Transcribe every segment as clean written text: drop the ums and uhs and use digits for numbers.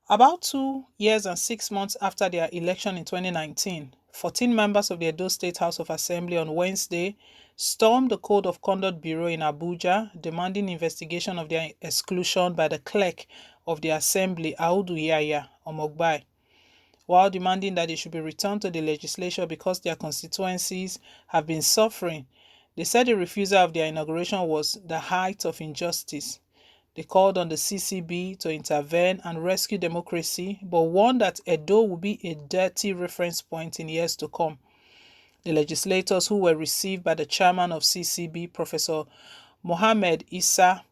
About 2 years and 6 months after their election in 2019, 14 members of the Edo State House of Assembly on Wednesday stormed the Code of Conduct Bureau in Abuja, demanding investigation of their exclusion by the clerk of the assembly, Audu Yaya Omogbai, while demanding that they should be returned to the legislature because their constituencies have been suffering. They said the refusal of their inauguration was the height of injustice. They called on the CCB to intervene and rescue democracy, but warned that Edo will be a dirty reference point in years to come. The legislators who were received by the chairman of CCB, Professor Mohammed Issa,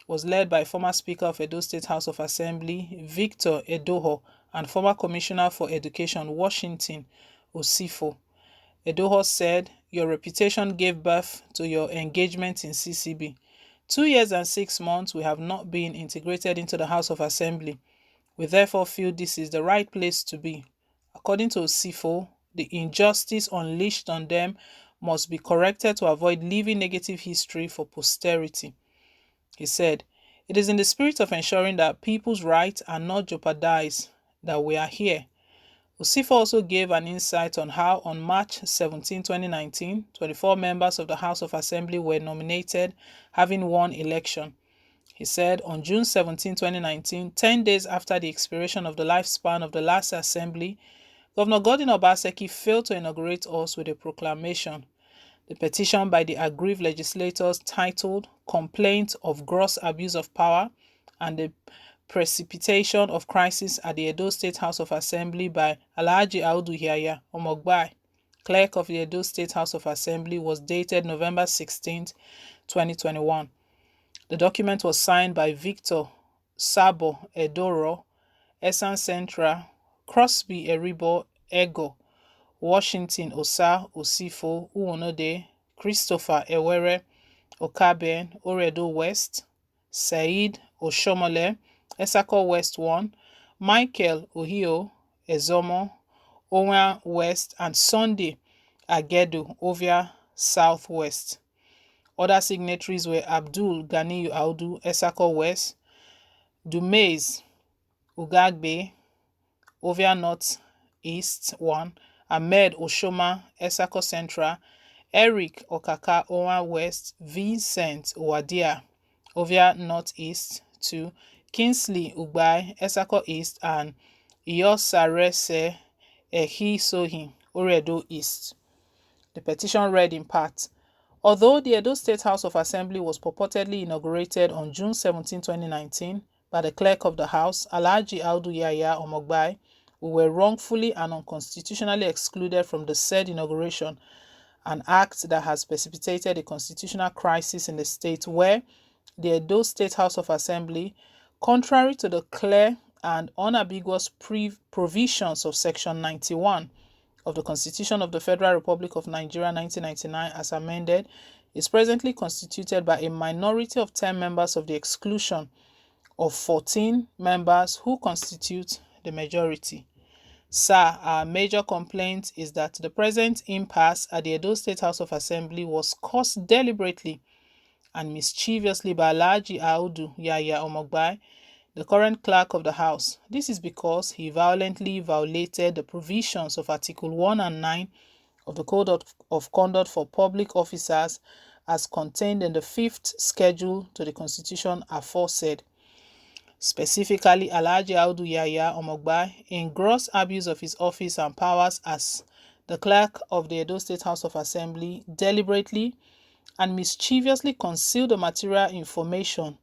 was led by former Speaker of Edo State House of Assembly, Victor Edoho, and former Commissioner for Education, Washington Osifo. Edoho said, "Your reputation gave birth to your engagement in CCB. 2 years and 6 months we have not been integrated into the House of Assembly. We therefore feel this is the right place to be." According to Osifo, the injustice unleashed on them must be corrected to avoid leaving negative history for posterity. He said, "It is in the spirit of ensuring that people's rights are not jeopardized that we are here." Osifo also gave an insight on how on March 17, 2019, 24 members of the House of Assembly were nominated, having won election. He said, on June 17, 2019, 10 days after the expiration of the lifespan of the last assembly, Governor OBASEKI failed to inaugurate us with a proclamation. The petition by the aggrieved legislators titled "Complaint of Gross Abuse of Power and the Precipitation of Crisis at the Edo State House of Assembly" by Alhaji Audu Yaya Omogbai, clerk of the Edo State House of Assembly, was dated November 16, 2021. The document was signed by Victor Sabo Edoro, Esan Central, Crosby Eribo Ego, Washington Osa Osifo Uwonode, Christopher Ewere Okaben Oredo West, Said Oshomole Esako West 1, Michael Ohio Ezomo Owa West, and Sunday Agedu Ovia Southwest. Other signatories were Abdul Ganiyu Audu Esako West, Dumais Ugagbe Ovia North East 1, Ahmed Oshoma Esako Central, Eric Okaka Owa West, Vincent Owadia Ovia North East 2, Kingsley Ugbai Esako East, and Iyosarese Ehisohi Oredo East. The petition read in part, "Although the Edo State House of Assembly was purportedly inaugurated on June 17, 2019 by the clerk of the House, Alhaji Audu Yaya Omogbai, we were wrongfully and unconstitutionally excluded from the said inauguration, an act that has precipitated a constitutional crisis in the state where the Edo State House of Assembly, contrary to the clear and unambiguous provisions of Section 91 of the Constitution of the Federal Republic of Nigeria 1999 as amended, is presently constituted by a minority of 10 members of the exclusion of 14 members who constitute the majority. Sir, our major complaint is that the present impasse at the Edo State House of Assembly was caused deliberately and mischievously by Alhaji Audu Yaya Omogbai, the current clerk of the House. This is because he violently violated the provisions of Article 1 and 9 of the Code of Conduct for Public Officers as contained in the 5th schedule to the Constitution aforesaid. Specifically, Alhaji Audu Yaya Omogbai, in gross abuse of his office and powers as the clerk of the Edo State House of Assembly, deliberately and mischievously concealed the material information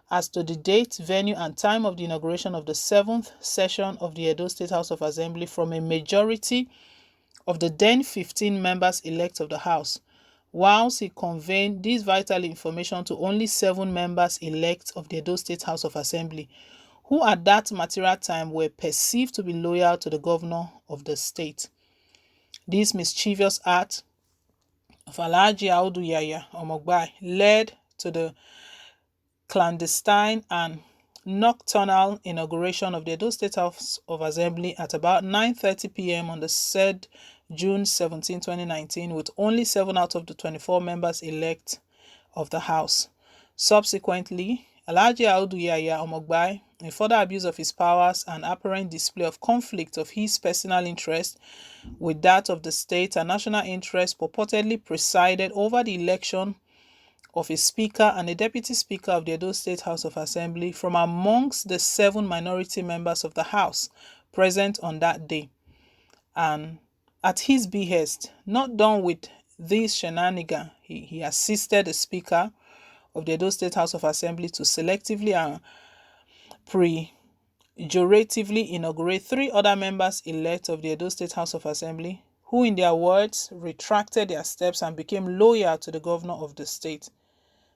as to the date, venue, and time of the inauguration of the 7th session of the Edo State House of Assembly from a majority of the then 15 members elect of the House, whilst he conveyed this vital information to only 7 members elect of the Edo State House of Assembly, who at that material time were perceived to be loyal to the governor of the state. This mischievous act of Alhaji Audu Yaya Omogbai led to the clandestine and nocturnal inauguration of the Edo State House of Assembly at about 9:30 p.m. on the said June 17, 2019, with only 7 out of the 24 members elect of the House. Subsequently, Alhaji Audu Yaya Omogbai, in further abuse of his powers and apparent display of conflict of his personal interest with that of the state and national interest, purportedly presided over the election of a speaker and a deputy speaker of the Edo State House of Assembly from amongst the 7 minority members of the House present on that day. And at his behest, not done with this shenanigan, he assisted the speaker of the Edo State House of Assembly to selectively and pejoratively inaugurate 3 other members-elect of the Edo State House of Assembly, who in their words retracted their steps and became loyal to the governor of the state.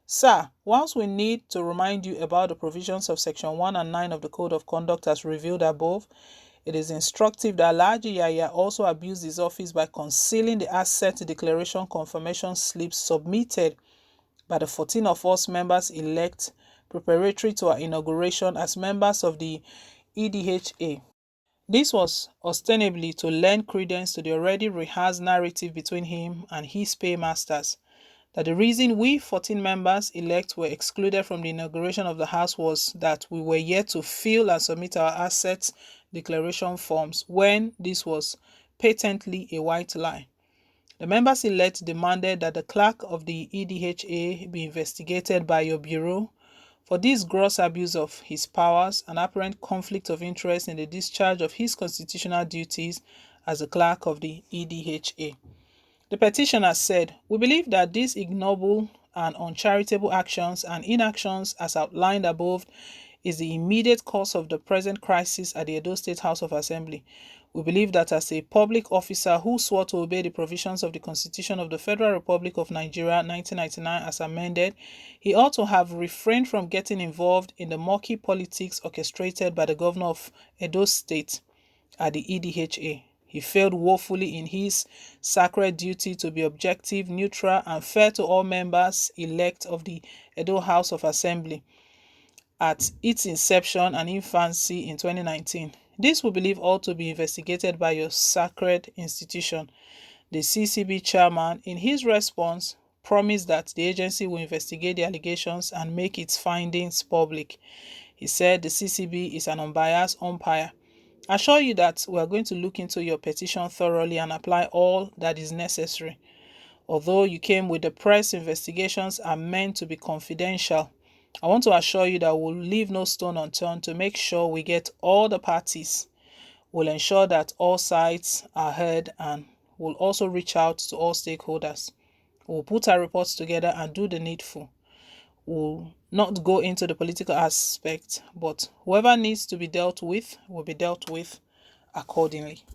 Sir, whilst we need to remind you about the provisions of Section 1 and 9 of the Code of Conduct as revealed above, it is instructive that Alhaji Yaya also abused his office by concealing the asset declaration confirmation slips submitted by the 14 of us members-elect preparatory to our inauguration as members of the EDHA. This was ostensibly to lend credence to the already rehearsed narrative between him and his paymasters, that the reason we 14 members-elect were excluded from the inauguration of the House was that we were yet to fill and submit our assets declaration forms, when this was patently a white lie. The members-elect demanded that the clerk of the EDHA be investigated by your bureau for this gross abuse of his powers and apparent conflict of interest in the discharge of his constitutional duties as the clerk of the EDHA. The petitioner said, "We believe that these ignoble and uncharitable actions and inactions as outlined above is the immediate cause of the present crisis at the Edo State House of Assembly. We believe that as a public officer who swore to obey the provisions of the Constitution of the Federal Republic of Nigeria 1999 as amended, he ought to have refrained from getting involved in the murky politics orchestrated by the governor of Edo State at the EDHA. He failed woefully in his sacred duty to be objective, neutral, and fair to all members-elect of the Edo House of Assembly at its inception and infancy in 2019. This, we believe, ought to be investigated by your sacred institution." The CCB chairman, in his response, promised that the agency will investigate the allegations and make its findings public. He said the CCB is an unbiased umpire. "I assure you that we are going to look into your petition thoroughly and apply all that is necessary. Although you came with the press, investigations are meant to be confidential. I want to assure you that we'll leave no stone unturned to make sure we get all the parties. We'll ensure that all sides are heard and we'll also reach out to all stakeholders. We'll put our reports together and do the needful. We'll not go into the political aspect, but whoever needs to be dealt with will be dealt with accordingly."